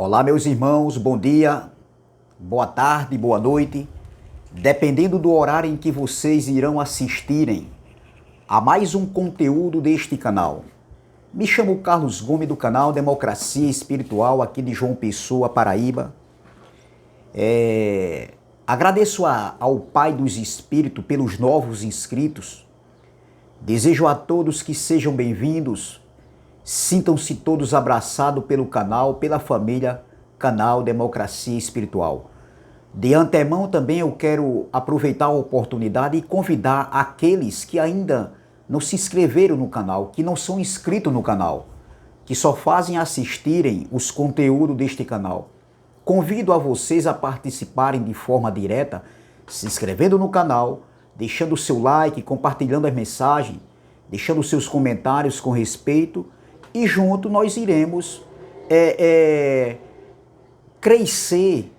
Olá, meus irmãos, bom dia, boa tarde, boa noite, dependendo do horário em que vocês irão assistirem a mais um conteúdo deste canal. Me chamo Carlos Gomes do canal Democracia Espiritual aqui de João Pessoa, Paraíba. Agradeço ao Pai dos Espíritos pelos novos inscritos. Desejo a todos que sejam bem-vindos. Sintam-se todos abraçados pelo canal, pela família Canal Democracia Espiritual. De antemão também eu quero aproveitar a oportunidade e convidar aqueles que ainda não se inscreveram no canal, que não são inscritos no canal, que só fazem assistirem os conteúdos deste canal. Convido a vocês a participarem de forma direta, se inscrevendo no canal, deixando o seu like, compartilhando as mensagens, deixando seus comentários com respeito. E junto nós iremos crescer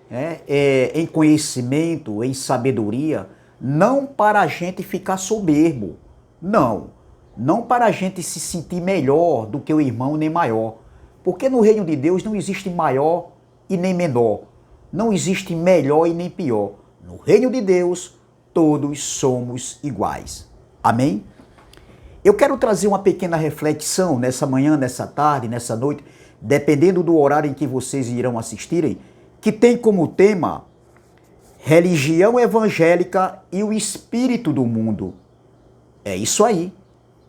em conhecimento, em sabedoria, não para a gente ficar soberbo, não para a gente se sentir melhor do que o irmão nem maior, porque no reino de Deus não existe maior e nem menor, não existe melhor e nem pior. No reino de Deus todos somos iguais. Amém? Eu quero trazer uma pequena reflexão nessa manhã, nessa tarde, nessa noite, dependendo do horário em que vocês irão assistirem, que tem como tema religião evangélica e o espírito do mundo. É isso aí,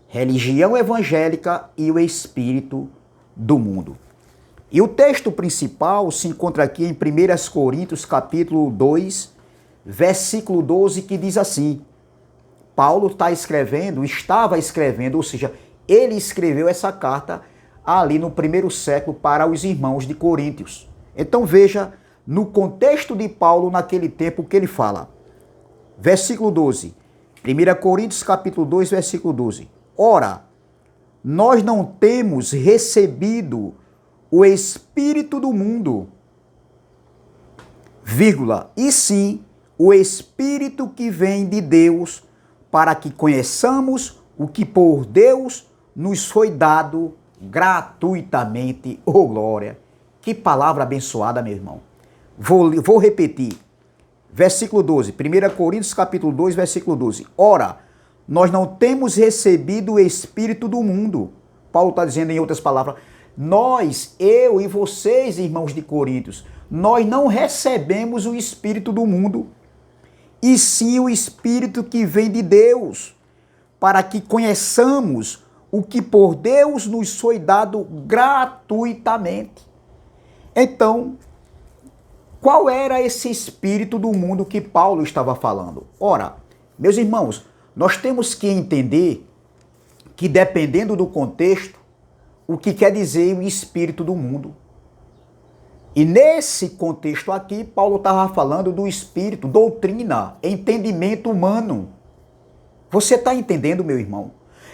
religião evangélica e o espírito do mundo. E o texto principal se encontra aqui em 1 Coríntios capítulo 2, versículo 12, que diz assim: Paulo estava escrevendo, ou seja, ele escreveu essa carta ali no primeiro século para os irmãos de Coríntios. Então veja, no contexto de Paulo naquele tempo, o que ele fala. Versículo 12, 1 Coríntios capítulo 2, versículo 12. Ora, nós não temos recebido o Espírito do mundo, e sim o Espírito que vem de Deus, para que conheçamos o que por Deus nos foi dado gratuitamente. Oh, glória! Que palavra abençoada, meu irmão. Vou repetir. Versículo 12, 1 Coríntios capítulo 2, versículo 12. Ora, nós não temos recebido o Espírito do mundo. Paulo está dizendo em outras palavras, eu e vocês, irmãos de Coríntios, nós não recebemos o Espírito do mundo, e sim o Espírito que vem de Deus, para que conheçamos o que por Deus nos foi dado gratuitamente. Então, qual era esse espírito do mundo que Paulo estava falando? Ora, meus irmãos, nós temos que entender que, dependendo do contexto, o que quer dizer o espírito do mundo. E nesse contexto aqui, Paulo estava falando do espírito, doutrina, entendimento humano. Você está entendendo, meu irmão?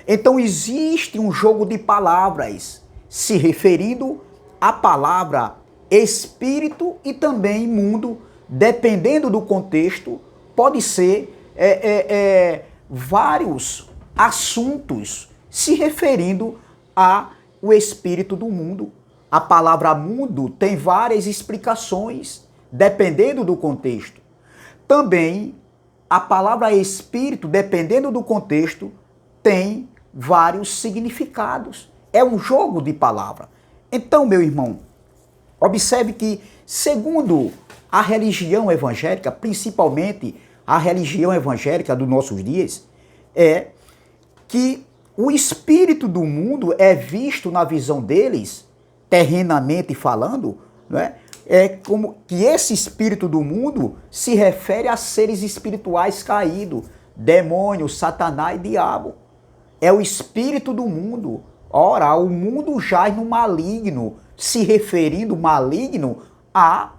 Então existe um jogo de palavras se referindo à palavra espírito e também mundo, dependendo do contexto, pode ser vários assuntos se referindo ao espírito do mundo. A palavra mundo tem várias explicações, dependendo do contexto. Também, a palavra espírito, dependendo do contexto, tem vários significados. É um jogo de palavra. Então, meu irmão, observe que, segundo a religião evangélica, principalmente a religião evangélica dos nossos dias, é que o espírito do mundo é visto na visão deles, terrenamente falando, não é? É como que esse espírito do mundo se refere a seres espirituais caídos, demônio, Satanás e diabo. É o espírito do mundo. Ora, o mundo jaz no maligno, se referindo maligno a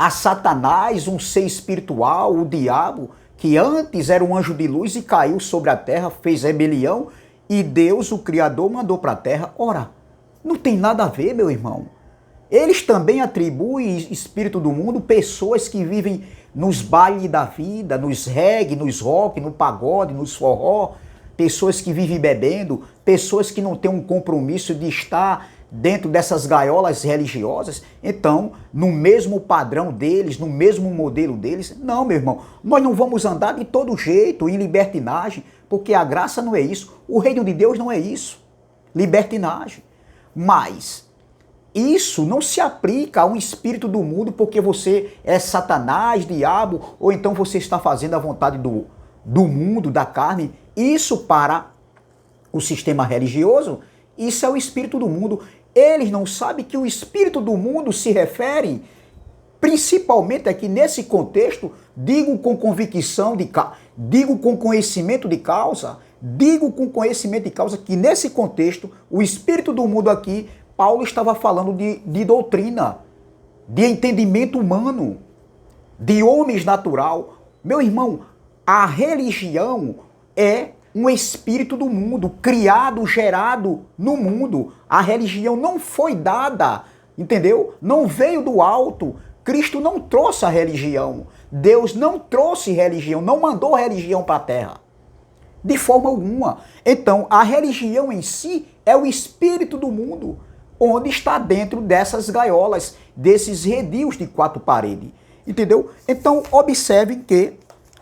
Satanás, um ser espiritual, o diabo, que antes era um anjo de luz e caiu sobre a terra, fez rebelião, e Deus, o Criador, mandou para a terra. Ora, não tem nada a ver, meu irmão. Eles também atribuem espírito do mundo pessoas que vivem nos bailes da vida, nos reggae, nos rock, no pagode, nos forró, pessoas que vivem bebendo, pessoas que não têm um compromisso de estar dentro dessas gaiolas religiosas, então, no mesmo padrão deles, no mesmo modelo deles, não, meu irmão, nós não vamos andar de todo jeito em libertinagem, porque a graça não é isso, o reino de Deus não é isso, libertinagem. Mas isso não se aplica a um espírito do mundo porque você é Satanás, diabo, ou então você está fazendo a vontade do mundo, da carne. Isso para o sistema religioso, isso é o espírito do mundo. Eles não sabem que o espírito do mundo se refere, principalmente aqui nesse contexto, digo com convicção, digo com conhecimento de causa, que nesse contexto, o espírito do mundo aqui, Paulo estava falando de doutrina, de entendimento humano, de homens natural. Meu irmão, a religião é um espírito do mundo, criado, gerado no mundo. A religião não foi dada, entendeu? Não veio do alto. Cristo não trouxe a religião. Deus não trouxe religião, não mandou religião para a terra. De forma alguma. Então, a religião em si é o espírito do mundo, onde está dentro dessas gaiolas, desses redios de quatro paredes. Entendeu? Então, observem que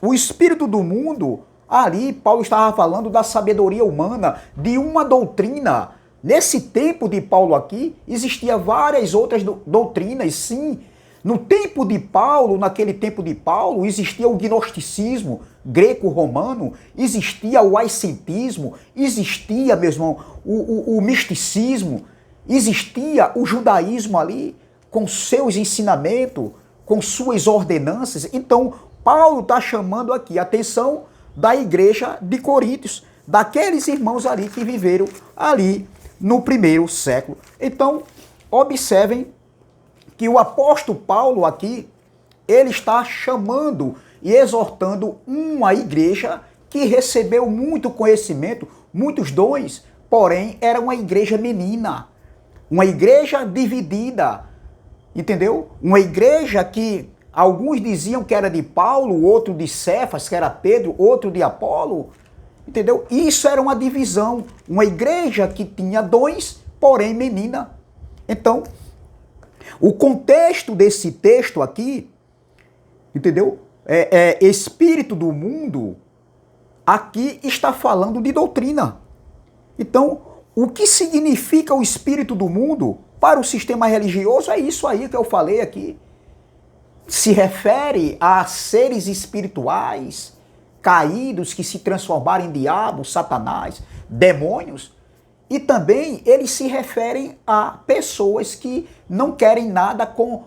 o espírito do mundo, ali, Paulo estava falando da sabedoria humana, de uma doutrina. Nesse tempo de Paulo aqui, existia várias outras doutrinas, sim. No tempo de Paulo, naquele tempo de Paulo, existia o gnosticismo greco-romano, existia o ascetismo, existia, meu irmão, o misticismo, existia o judaísmo ali, com seus ensinamentos, com suas ordenanças. Então, Paulo está chamando aqui a atenção da igreja de Coríntios, daqueles irmãos ali que viveram ali no primeiro século. Então, observem que o apóstolo Paulo aqui, ele está chamando e exortando uma igreja que recebeu muito conhecimento, muitos dons, porém era uma igreja menina, uma igreja dividida, entendeu? Uma igreja que alguns diziam que era de Paulo, outro de Cefas, que era Pedro, outro de Apolo, entendeu? Isso era uma divisão, uma igreja que tinha dons, porém menina. Então, o contexto desse texto aqui, entendeu? Espírito do mundo, aqui está falando de doutrina. Então, o que significa o espírito do mundo para o sistema religioso é isso aí que eu falei aqui. Se refere a seres espirituais caídos que se transformaram em diabos, satanás, demônios. E também eles se referem a pessoas que não querem nada com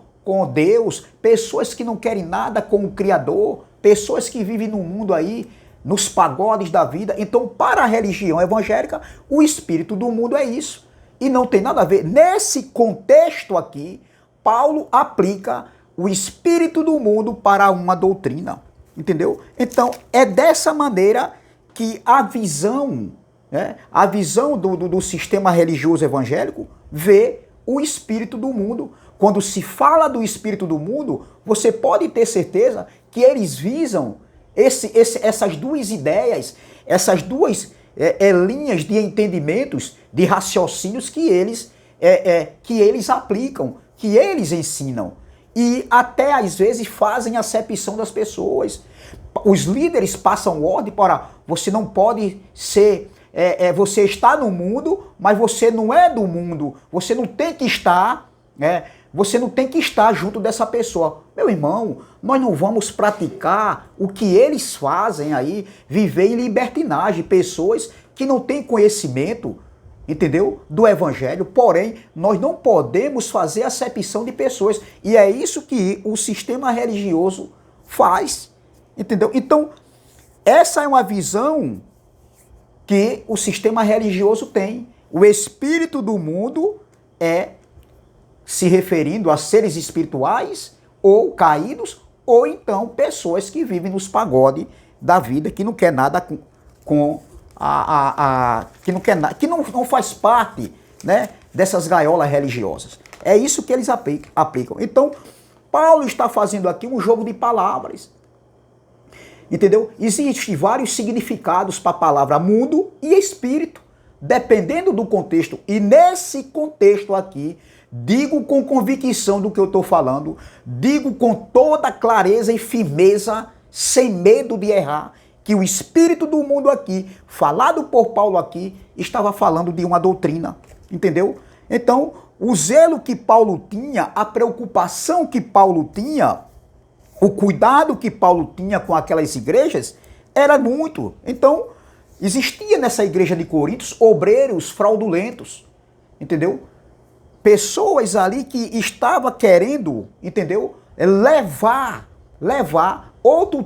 Deus, pessoas que não querem nada com o Criador, pessoas que vivem no mundo aí, nos pagodes da vida. Então, para a religião evangélica, o espírito do mundo é isso. E não tem nada a ver. Nesse contexto aqui, Paulo aplica o espírito do mundo para uma doutrina. Entendeu? Então, é dessa maneira que a visão do sistema religioso evangélico vê o espírito do mundo. Quando se fala do espírito do mundo, você pode ter certeza que eles visam essas duas ideias, essas duas linhas de entendimentos, de raciocínios que eles aplicam, que eles ensinam. E até às vezes fazem acepção das pessoas. Os líderes passam ordem para você não pode ser... você está no mundo, mas você não é do mundo. Você não tem que estar, você não tem que estar junto dessa pessoa. Meu irmão, nós não vamos praticar o que eles fazem aí, viver em libertinagem, pessoas que não têm conhecimento, entendeu? Do evangelho, porém, nós não podemos fazer acepção de pessoas. E é isso que o sistema religioso faz, entendeu? Então, essa é uma visão que o sistema religioso tem. O espírito do mundo é se referindo a seres espirituais ou caídos, ou então pessoas que vivem nos pagodes da vida, que não quer nada que não faz parte, né, dessas gaiolas religiosas. É isso que eles aplicam. Então, Paulo está fazendo aqui um jogo de palavras. Entendeu? Existem vários significados para a palavra mundo e espírito. dependendo do contexto, e nesse contexto aqui, digo com convicção do que eu estou falando, digo com toda clareza e firmeza, sem medo de errar, que o espírito do mundo aqui, falado por Paulo aqui, estava falando de uma doutrina, entendeu? Então, o zelo que Paulo tinha, a preocupação que Paulo tinha, o cuidado que Paulo tinha com aquelas igrejas, era muito. Então, existia nessa igreja de Corinto obreiros fraudulentos, entendeu? Pessoas ali que estavam querendo, entendeu? Levar outro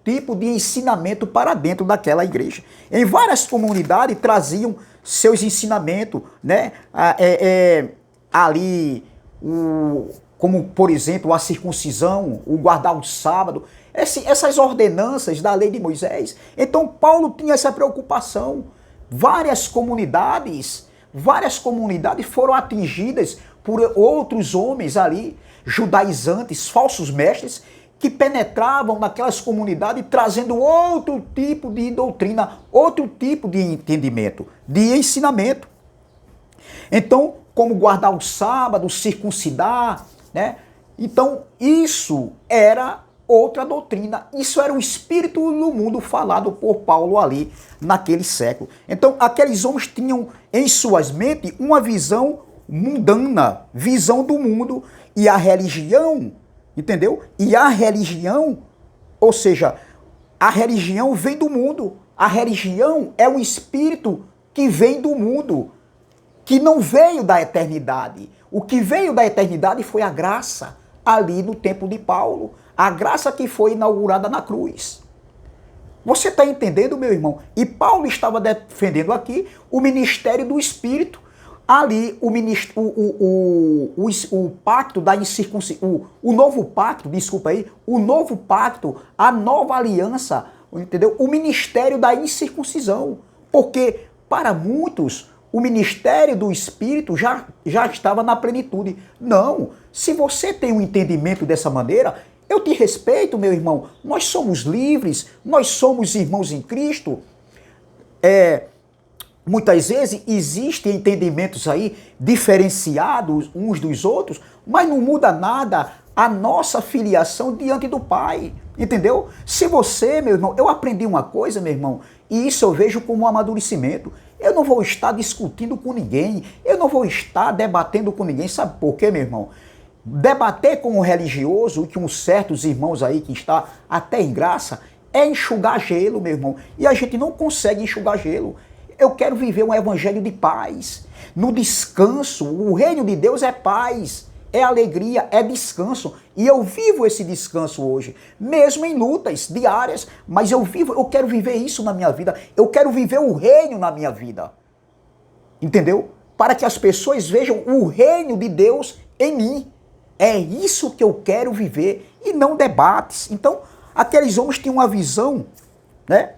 tipo de ensinamento para dentro daquela igreja. Em várias comunidades traziam seus ensinamentos, né? Ali, como por exemplo a circuncisão, o guardar o sábado, essas ordenanças da lei de Moisés. Então Paulo tinha essa preocupação. Várias comunidades foram atingidas por outros homens ali, judaizantes, falsos mestres, que penetravam naquelas comunidades trazendo outro tipo de doutrina, outro tipo de entendimento, de ensinamento. Então, como guardar o sábado, circuncidar, né? Então, isso era outra doutrina. Isso era o espírito do mundo falado por Paulo ali naquele século. Então, aqueles homens tinham em suas mentes uma visão mundana, visão do mundo, e a religião, entendeu? E a religião, ou seja, a religião vem do mundo. A religião é um espírito que vem do mundo, que não veio da eternidade. O que veio da eternidade foi a graça, ali no tempo de Paulo. A graça que foi inaugurada na cruz. Você está entendendo, meu irmão? E Paulo estava defendendo aqui o ministério do Espírito. Ali, o pacto da incircuncisão, o novo pacto, desculpa aí, o novo pacto, a nova aliança, entendeu? O ministério da incircuncisão. Porque, para muitos, o ministério do Espírito já estava na plenitude. Não, se você tem um entendimento dessa maneira, eu te respeito, meu irmão. Nós somos livres, nós somos irmãos em Cristo. Muitas vezes existem entendimentos aí diferenciados uns dos outros, mas não muda nada a nossa filiação diante do Pai, entendeu? Se você, meu irmão, eu aprendi uma coisa, meu irmão, e isso eu vejo como um amadurecimento. Eu não vou estar discutindo com ninguém, eu não vou estar debatendo com ninguém, sabe por quê, meu irmão? Debater com o religioso, e com certos irmãos aí que está até em graça, é enxugar gelo, meu irmão, e a gente não consegue enxugar gelo. Eu quero viver um evangelho de paz, no descanso. O reino de Deus é paz, é alegria, é descanso. E eu vivo esse descanso hoje, mesmo em lutas diárias, mas eu quero viver isso na minha vida. Eu quero viver o reino na minha vida. Entendeu? Para que as pessoas vejam o reino de Deus em mim. É isso que eu quero viver e não debates. Então, aqueles homens tinham uma visão, né,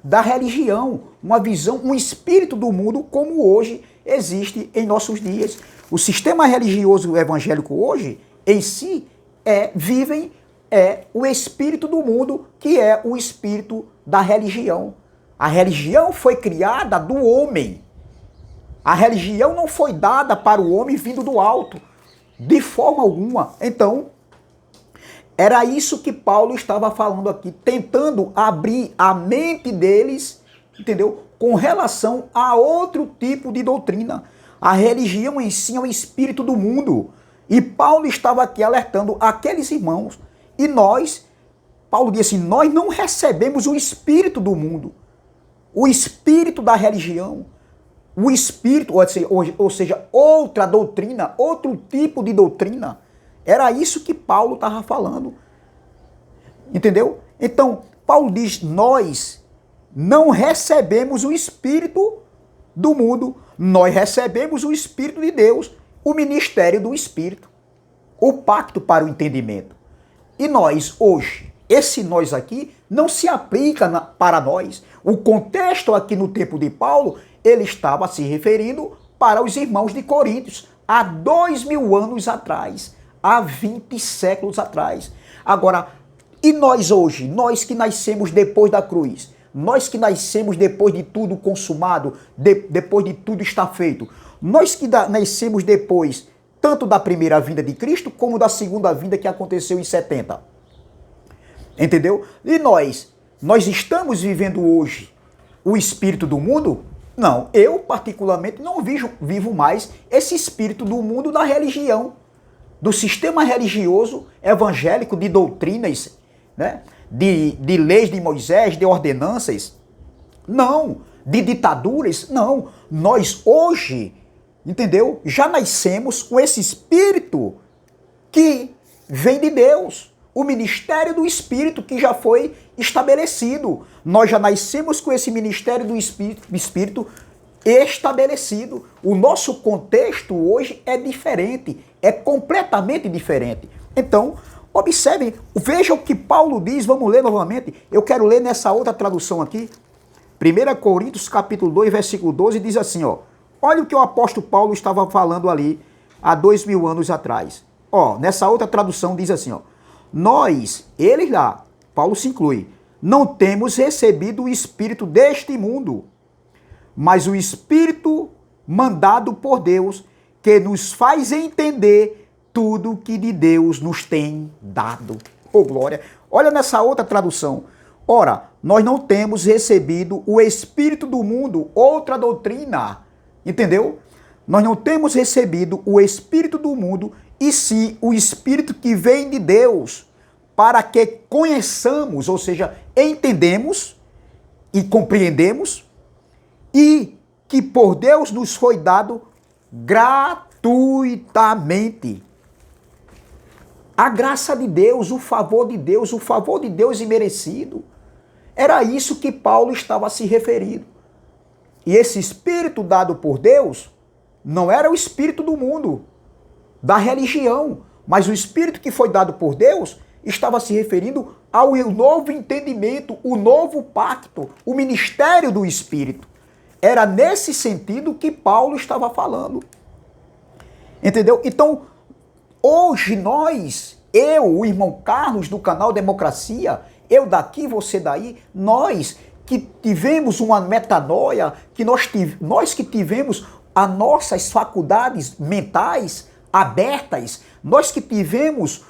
da religião, uma visão, um espírito do mundo como hoje existe em nossos dias. O sistema religioso evangélico hoje, em si, vivem o espírito do mundo, que é o espírito da religião. A religião foi criada do homem. A religião não foi dada para o homem vindo do alto, de forma alguma. Então, era isso que Paulo estava falando aqui, tentando abrir a mente deles, entendeu? Com relação a outro tipo de doutrina. A religião em si é o espírito do mundo. E Paulo estava aqui alertando aqueles irmãos. E nós, Paulo disse assim, nós não recebemos o espírito do mundo, o espírito da religião, o espírito, ou seja, outra doutrina, outro tipo de doutrina. Era isso que Paulo estava falando. Entendeu? Então, Paulo diz, nós não recebemos o espírito do mundo, nós recebemos o espírito de Deus, o ministério do espírito, o pacto para o entendimento. E nós, hoje, esse nós aqui, não se aplica para nós. O contexto aqui no tempo de Paulo, ele estava se referindo para os irmãos de Coríntios, há 2000 anos atrás, há 20 séculos atrás. Agora, e nós hoje, nós que nascemos depois da cruz, nós que nascemos depois de tudo consumado, depois de tudo estar feito, nós que nascemos depois, tanto da primeira vinda de Cristo, como da segunda vinda que aconteceu em 70. Entendeu? E nós estamos vivendo hoje o espírito do mundo? Não, eu particularmente não vivo mais esse espírito do mundo da religião, do sistema religioso evangélico, de doutrinas, né? de leis de Moisés, de ordenanças. Não, de ditaduras, não. Nós hoje, entendeu? Já nascemos com esse espírito que vem de Deus. O ministério do Espírito que já foi estabelecido. Nós já nascemos com esse ministério do Espírito estabelecido. O nosso contexto hoje é diferente, é completamente diferente. Então, observem, veja o que Paulo diz, vamos ler novamente. Eu quero ler nessa outra tradução aqui. 1 Coríntios capítulo 2, versículo 12, diz assim, ó. Olha o que o apóstolo Paulo estava falando ali há 2000 anos atrás. Ó, nessa outra tradução diz assim, ó. Nós, eles lá, Paulo se inclui, não temos recebido o espírito deste mundo, mas o espírito mandado por Deus, que nos faz entender tudo que de Deus nos tem dado. Oh, glória! Olha nessa outra tradução. Ora, nós não temos recebido o espírito do mundo, outra doutrina, entendeu? Nós não temos recebido o espírito do mundo, e sim o espírito que vem de Deus, para que conheçamos, ou seja, entendemos e compreendemos, e que por Deus nos foi dado gratuitamente. A graça de Deus, o favor de Deus imerecido. Era isso que Paulo estava se referindo. E esse espírito dado por Deus não era o espírito do mundo, da religião, mas o espírito que foi dado por Deus estava se referindo ao novo entendimento, o novo pacto, o ministério do Espírito. Era nesse sentido que Paulo estava falando. Entendeu? Então, hoje eu, o irmão Carlos do canal Democracia, eu daqui, você daí, nós que tivemos uma metanoia, que nós que tivemos as nossas faculdades mentais abertas, nós que tivemos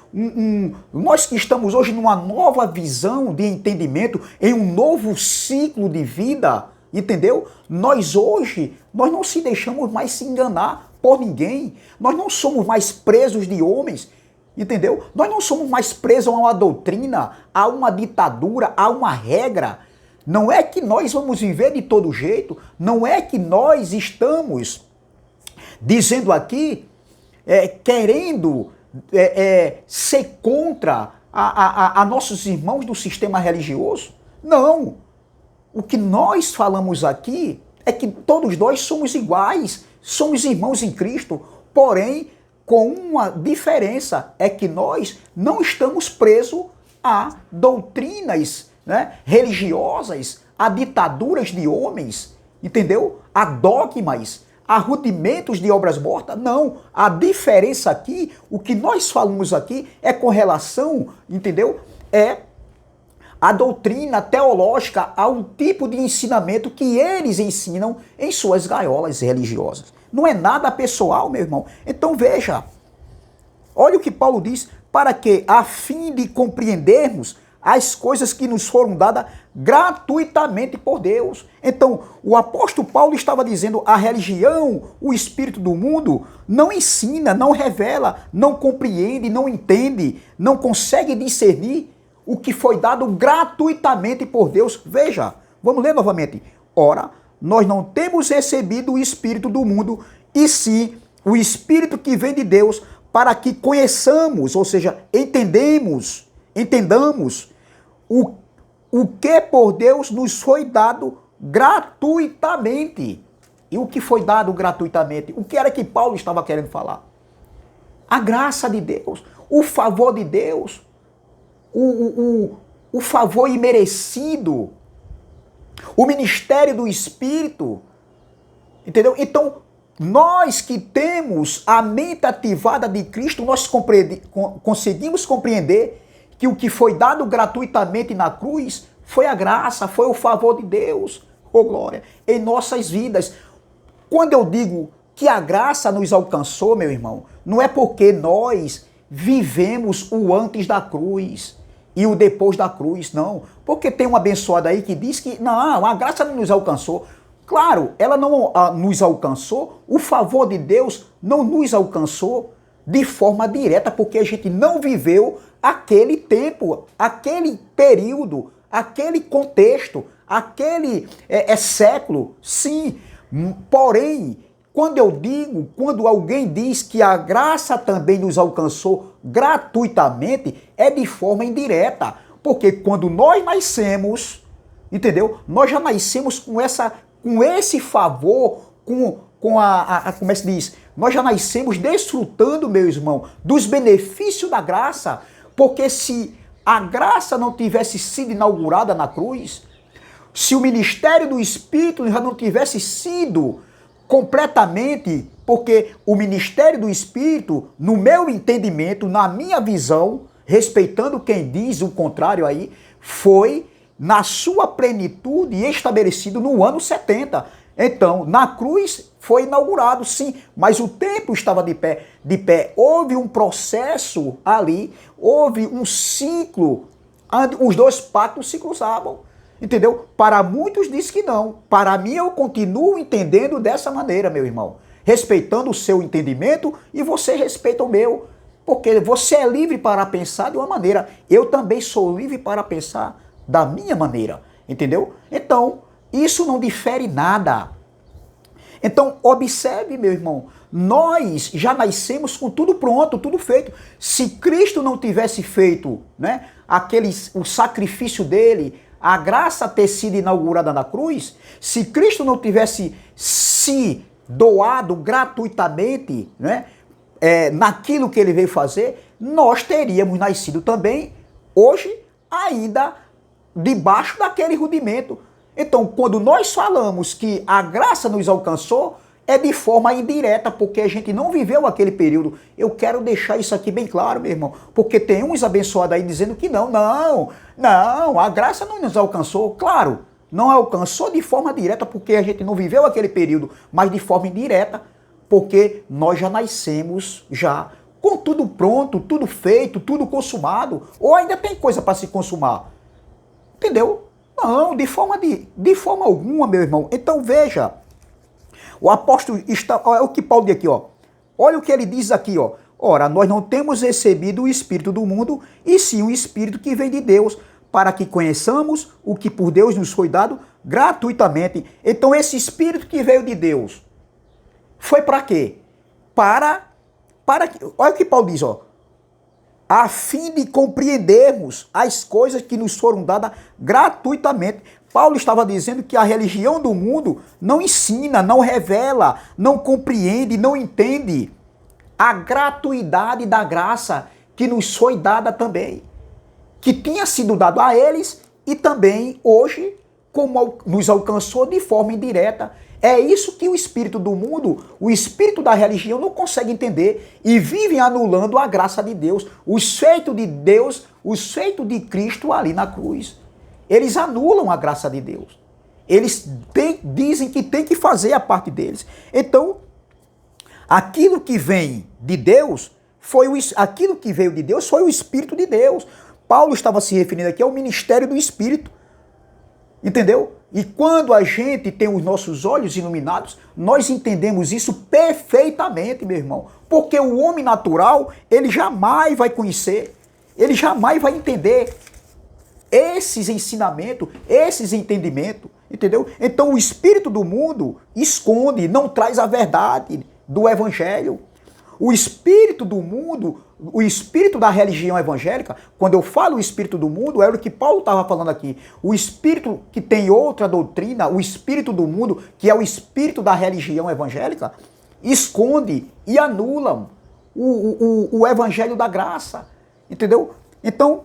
nós que estamos hoje numa nova visão de entendimento, em um novo ciclo de vida, entendeu? Nós hoje, nós não se deixamos mais se enganar por ninguém, nós não somos mais presos de homens, entendeu? Nós não somos mais presos a uma doutrina, a uma ditadura, a uma regra. Não é que nós vamos viver de todo jeito, não é que nós estamos dizendo aqui, querendo ser contra a nossos irmãos do sistema religioso. Não. O que nós falamos aqui é que todos nós somos iguais, somos irmãos em Cristo, porém, com uma diferença, é que nós não estamos presos a doutrinas, né, religiosas, a ditaduras de homens, entendeu? A dogmas, a rudimentos de obras mortas. Não, a diferença aqui, o que nós falamos aqui é com relação, entendeu? É a doutrina teológica, ao tipo de ensinamento que eles ensinam em suas gaiolas religiosas. Não é nada pessoal, meu irmão. Então veja, olha o que Paulo diz, para que, a fim de compreendermos as coisas que nos foram dadas gratuitamente por Deus. Então, o apóstolo Paulo estava dizendo, a religião, o espírito do mundo, não ensina, não revela, não compreende, não entende, não consegue discernir o que foi dado gratuitamente por Deus. Veja, vamos ler novamente. Ora, nós não temos recebido o espírito do mundo, e sim o espírito que vem de Deus, para que conheçamos, ou seja, entendamos o que por Deus nos foi dado gratuitamente. E o que foi dado gratuitamente? O que era que Paulo estava querendo falar? A graça de Deus, o favor de Deus, o favor imerecido, o ministério do Espírito, entendeu? Então, nós que temos a mente ativada de Cristo, nós conseguimos compreender que o que foi dado gratuitamente na cruz Foi a graça, foi o favor de Deus, oh glória, em nossas vidas. Quando eu digo que a graça nos alcançou, meu irmão, não é porque nós vivemos o antes da cruz e o depois da cruz, não. Porque tem uma abençoada aí que diz que não, a graça não nos alcançou. Claro, ela não nos alcançou, o favor de Deus não nos alcançou de forma direta, porque a gente não viveu aquele tempo, aquele período, aquele contexto, aquele século, sim. Porém, quando alguém diz que a graça também nos alcançou gratuitamente, é de forma indireta. Porque quando nós nascemos, entendeu? Nós já nascemos com esse favor, como é que se diz? Nós já nascemos desfrutando, meu irmão, dos benefícios da graça. Porque se a graça não tivesse sido inaugurada na cruz, se o ministério do Espírito já não tivesse sido completamente, porque o ministério do Espírito, no meu entendimento, na minha visão, respeitando quem diz o contrário aí, foi na sua plenitude estabelecido no ano 70. Então, na cruz foi inaugurado, sim, mas o templo estava de pé. Houve um processo ali, houve um ciclo, os dois pactos se cruzavam. Entendeu? Para muitos diz que não. Para mim, eu continuo entendendo dessa maneira, meu irmão. Respeitando o seu entendimento e você respeita o meu. Porque você é livre para pensar de uma maneira. Eu também sou livre para pensar da minha maneira. Entendeu? Então, isso não difere nada. Então, observe, meu irmão. Nós já nascemos com tudo pronto, tudo feito. Se Cristo não tivesse feito, né, o sacrifício dele, a graça ter sido inaugurada na cruz, se Cristo não tivesse se doado gratuitamente, né, naquilo que ele veio fazer, nós teríamos nascido também, hoje, ainda debaixo daquele rudimento. Então, quando nós falamos que a graça nos alcançou, é de forma indireta, porque a gente não viveu aquele período. Eu quero deixar isso aqui bem claro, meu irmão, porque tem uns abençoados aí dizendo que não, a graça não nos alcançou. Claro, não alcançou de forma direta, porque a gente não viveu aquele período, mas de forma indireta, porque nós já nascemos já com tudo pronto, tudo feito, tudo consumado, ou ainda tem coisa para se consumar. Entendeu? Não, de forma alguma, meu irmão. Então veja, o apóstolo está, olha o que Paulo diz aqui, ó. Olha o que ele diz aqui, ó. Ora, nós não temos recebido o Espírito do mundo, e sim o Espírito que vem de Deus, para que conheçamos o que por Deus nos foi dado gratuitamente. Então esse Espírito que veio de Deus, foi para quê? Para olha o que Paulo diz, ó. A fim de compreendermos as coisas que nos foram dadas gratuitamente. Paulo estava dizendo que a religião do mundo não ensina, não revela, não compreende, não entende a gratuidade da graça que nos foi dada também, que tinha sido dado a eles e também hoje, como nos alcançou de forma indireta. É isso que o espírito do mundo, o espírito da religião não consegue entender e vivem anulando a graça de Deus, os feitos de Deus, os feitos de Cristo ali na cruz. Eles anulam a graça de Deus. Eles dizem que tem que fazer a parte deles. Então, aquilo que vem de Deus aquilo que veio de Deus foi o Espírito de Deus. Paulo estava se referindo aqui ao ministério do Espírito. Entendeu? E quando a gente tem os nossos olhos iluminados, nós entendemos isso perfeitamente, meu irmão. Porque o homem natural, ele jamais vai conhecer, ele jamais vai entender esses ensinamentos, esses entendimentos, entendeu? Então o espírito do mundo esconde, não traz a verdade do evangelho. O espírito do mundo, o espírito da religião evangélica, quando eu falo o espírito do mundo, era o que Paulo estava falando aqui. O espírito que tem outra doutrina, o espírito do mundo, que é o espírito da religião evangélica, esconde e anulam o evangelho da graça. Entendeu? Então,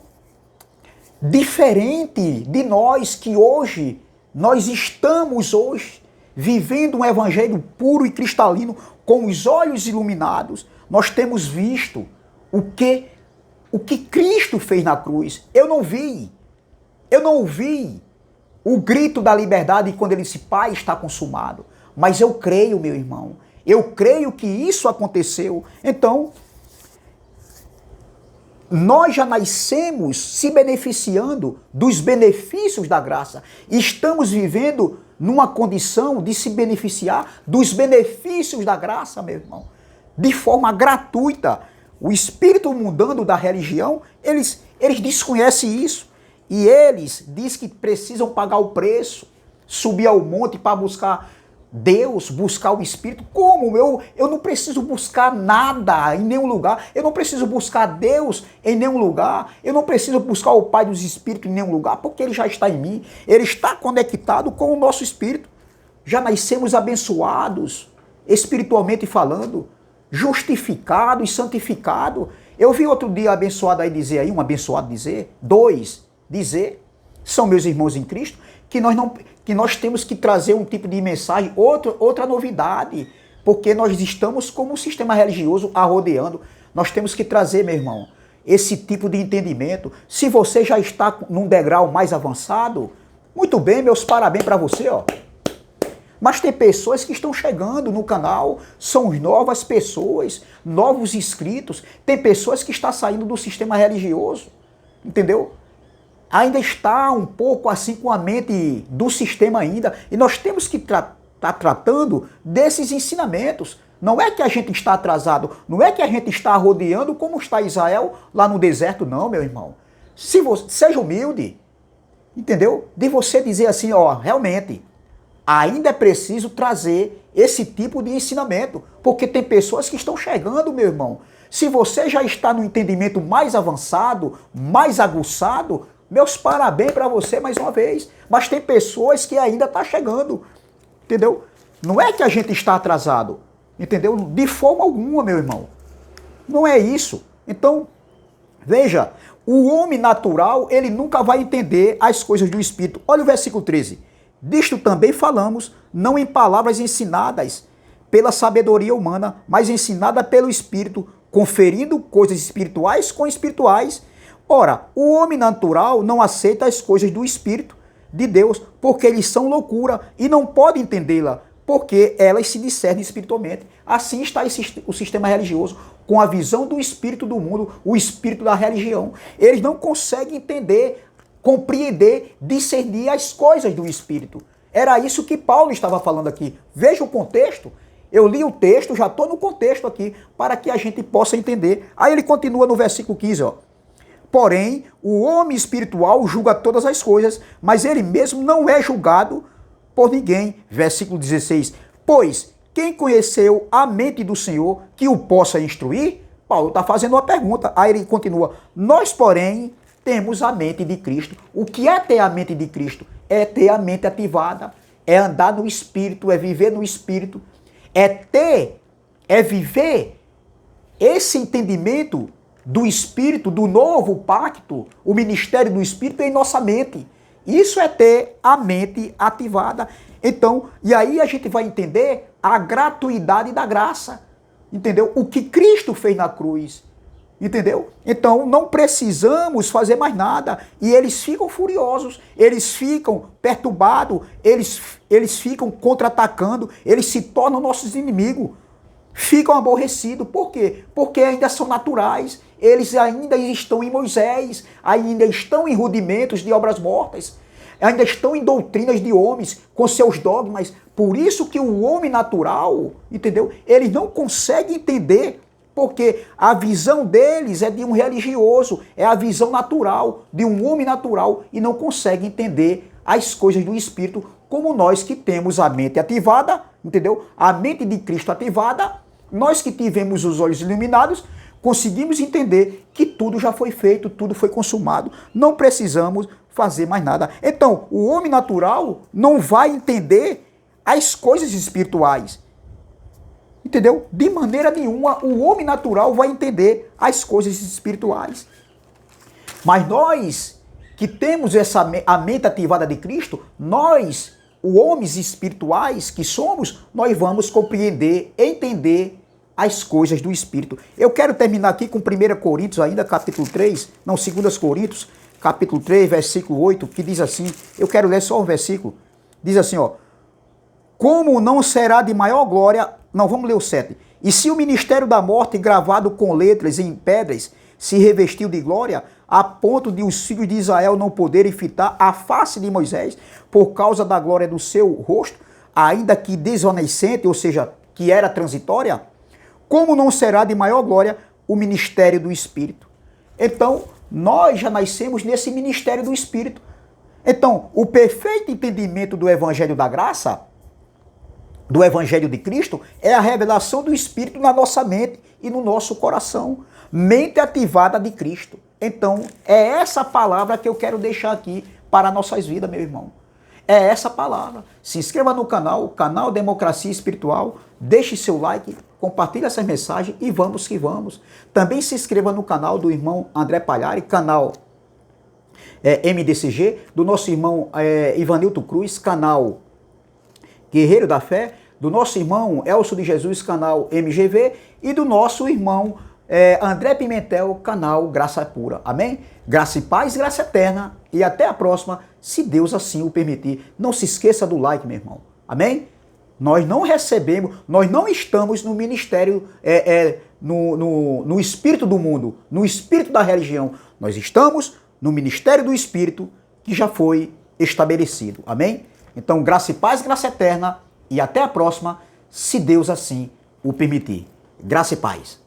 diferente de nós que hoje, nós estamos hoje vivendo um evangelho puro e cristalino, com os olhos iluminados, nós temos visto o que Cristo fez na cruz. Eu não vi. Eu não ouvi o grito da liberdade quando ele disse, Pai, está consumado. Mas eu creio, meu irmão. Eu creio que isso aconteceu. Então, nós já nascemos se beneficiando dos benefícios da graça. Estamos vivendo numa condição de se beneficiar dos benefícios da graça, meu irmão. De forma gratuita. O espírito mundano da religião, eles desconhecem isso. E eles dizem que precisam pagar o preço, subir ao monte para buscar Deus, buscar o Espírito. Como? Eu não preciso buscar nada em nenhum lugar. Eu não preciso buscar Deus em nenhum lugar. Eu não preciso buscar o Pai dos Espíritos em nenhum lugar, porque Ele já está em mim. Ele está conectado com o nosso Espírito. Já nascemos abençoados, espiritualmente falando, justificados e santificados. Eu vi outro dia abençoado aí dizer aí, um abençoado dizer, dizer, são meus irmãos em Cristo, que nós temos que trazer um tipo de mensagem, outra novidade, porque nós estamos como um sistema religioso arrodeando. Nós temos que trazer, meu irmão, esse tipo de entendimento. Se você já está num degrau mais avançado, muito bem, meus parabéns para você, ó. Mas tem pessoas que estão chegando no canal, são novas pessoas, novos inscritos, tem pessoas que estão saindo do sistema religioso, entendeu? Ainda está um pouco assim com a mente do sistema ainda, e nós temos que estar tratando desses ensinamentos. Não é que a gente está atrasado, não é que a gente está rodeando como está Israel lá no deserto, não, meu irmão. Seja humilde, entendeu? De você dizer assim, ó, realmente, ainda é preciso trazer esse tipo de ensinamento, porque tem pessoas que estão chegando, meu irmão. Se você já está no entendimento mais avançado, mais aguçado, meus parabéns para você mais uma vez. Mas tem pessoas que ainda estão chegando, entendeu? Não é que a gente está atrasado, entendeu? De forma alguma, meu irmão. Não é isso. Então, veja, o homem natural, ele nunca vai entender as coisas do Espírito. Olha o versículo 13. Disto também falamos, não em palavras ensinadas pela sabedoria humana, mas ensinada pelo Espírito, conferindo coisas espirituais com espirituais. Ora, o homem natural não aceita as coisas do Espírito de Deus, porque eles são loucura e não pode entendê-la, porque elas se discernem espiritualmente. Assim está o sistema religioso, com a visão do espírito do mundo, o espírito da religião. Eles não conseguem entender, compreender, discernir as coisas do Espírito. Era isso que Paulo estava falando aqui. Veja o contexto. Eu li o texto, já estou no contexto aqui, para que a gente possa entender. Aí ele continua no versículo 15, ó. Porém, o homem espiritual julga todas as coisas, mas ele mesmo não é julgado por ninguém. Versículo 16. Pois, quem conheceu a mente do Senhor que o possa instruir? Paulo está fazendo uma pergunta. Aí ele continua. Nós, porém, temos a mente de Cristo. O que é ter a mente de Cristo? É ter a mente ativada, é andar no Espírito, é viver no Espírito, é viver esse entendimento do Espírito, do novo pacto, o ministério do Espírito em nossa mente. Isso é ter a mente ativada. Então, e aí a gente vai entender a gratuidade da graça, entendeu? O que Cristo fez na cruz. Entendeu? Então não precisamos fazer mais nada. E eles ficam furiosos, eles ficam perturbados, eles ficam contra-atacando, eles se tornam nossos inimigos, ficam aborrecidos. Por quê? Porque ainda são naturais, eles ainda estão em Moisés, ainda estão em rudimentos de obras mortas, ainda estão em doutrinas de homens, com seus dogmas. Por isso que o homem natural, entendeu? Ele não consegue entender. Porque a visão deles é de um religioso, é a visão natural, de um homem natural, e não consegue entender as coisas do Espírito, como nós que temos a mente ativada, entendeu? A mente de Cristo ativada, nós que tivemos os olhos iluminados, conseguimos entender que tudo já foi feito, tudo foi consumado, não precisamos fazer mais nada. Então, o homem natural não vai entender as coisas espirituais. Entendeu? De maneira nenhuma o homem natural vai entender as coisas espirituais. Mas nós que temos a mente ativada de Cristo, nós, os homens espirituais que somos, nós vamos compreender, entender as coisas do Espírito. Eu quero terminar aqui com 1 Coríntios ainda, capítulo 3, não, 2 Coríntios, capítulo 3, versículo 8, que diz assim, eu quero ler só um versículo, diz assim, ó, como não será de maior glória, não, vamos ler o 7, e se o ministério da morte gravado com letras em pedras se revestiu de glória, a ponto de os filhos de Israel não poderem fitar a face de Moisés por causa da glória do seu rosto, ainda que desvanecente, ou seja, que era transitória, como não será de maior glória o ministério do Espírito? Então, nós já nascemos nesse ministério do Espírito. Então, o perfeito entendimento do Evangelho da Graça, do Evangelho de Cristo, é a revelação do Espírito na nossa mente e no nosso coração. Mente ativada de Cristo. Então, é essa palavra que eu quero deixar aqui para nossas vidas, meu irmão. É essa palavra. Se inscreva no canal Democracia Espiritual, deixe seu like, compartilhe essa mensagem e vamos que vamos. Também se inscreva no canal do irmão André Palhari, canal MDCG, do nosso irmão Ivanilton Cruz, canal Guerreiro da Fé, do nosso irmão Elcio de Jesus, canal MGV, e do nosso irmão André Pimentel, canal Graça Pura. Amém? Graça e paz, graça eterna. E até a próxima, se Deus assim o permitir. Não se esqueça do like, meu irmão. Amém? Nós não recebemos, nós não estamos no ministério, no espírito do mundo, no espírito da religião. Nós estamos no ministério do Espírito que já foi estabelecido. Amém? Então, graça e paz, graça eterna. E até a próxima, se Deus assim o permitir. Graça e paz.